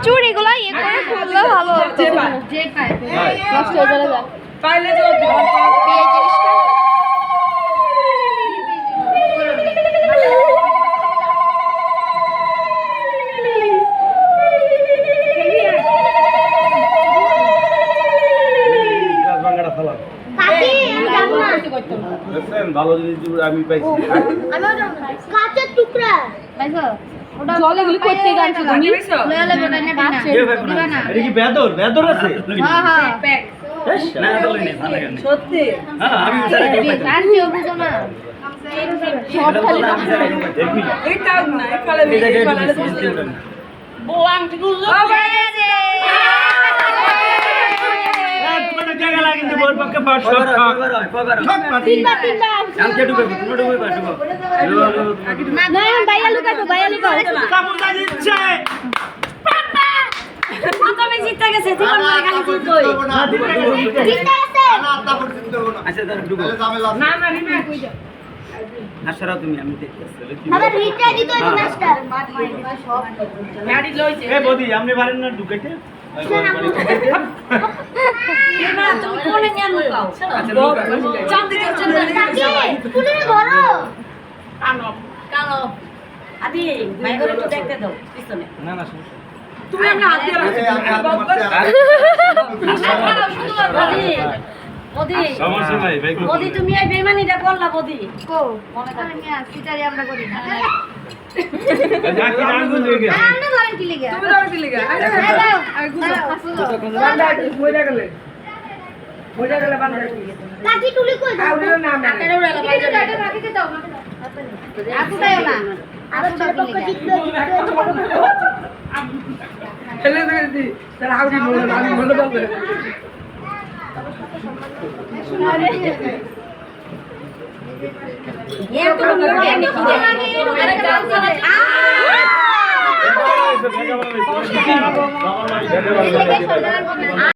চুড়িগুলো ইয়ে করে খুললে ভালো পাইলে ভালো জিনিস আমি পাইছি কাঁচের টুকরা জলেগুলি করতে গানছো তুমি এটা কি বেদর বেদর আছে হ্যাঁ হ্যাঁ প্যাক না দলে নেই ভালো লাগে সত্যি হ্যাঁ আমি বিচার করি আর কেউ বুঝো না শর্ট খালি দেখবি এটা না একালে বোয়াং ঠিক বুঝো মানে জায়গা লাগে কিন্তু বল পক্ষে পাঁচ সব তিনবার কালকে ডুবে তুমি ডুবে পাঠব না না বাইয়া লুকাবো কাপড় দা দিচ্ছে তুমি জিততে গেছে জীবন মরে খালি জিতবই জিততে গেছে আচ্ছা দাঁড়া ডুবে না না রিমা কই যাও আশরা তুমি আমি দেখতেছি আবার রিটাই দিত এই মাস্টার গাড়ি লইছে এ বদি আপনি পারেন না ঢুকাইতে রিমা তুমি কোনে নিয়ে লুকাও চাঁদি পুলিশ বড় কালো আদি ভাই করে একটু দেখতে দাও পিছনে না না তুমি আমরা হাত দিয়ে বদি সমস্যা নাই ভাই বদি তুমি এই বেমানিটা করলা বদি কো মনে করে নিয়া সিটারি আমরা করি না জাকি রাঙ্গু হয়ে গেছে আমরা ধরেন কি লিগা তুমি ধরো কি লিগা আই বইরা গেলে বান্দা কাকি টুলি কই দাও আকারে উড়ালা বান্দা কাকিকে দাও আপু দাও না আপু দাও কি লিগা হেলে দি তার হাউজি বলে আমি বলে বলবে ये तो मोटे निकले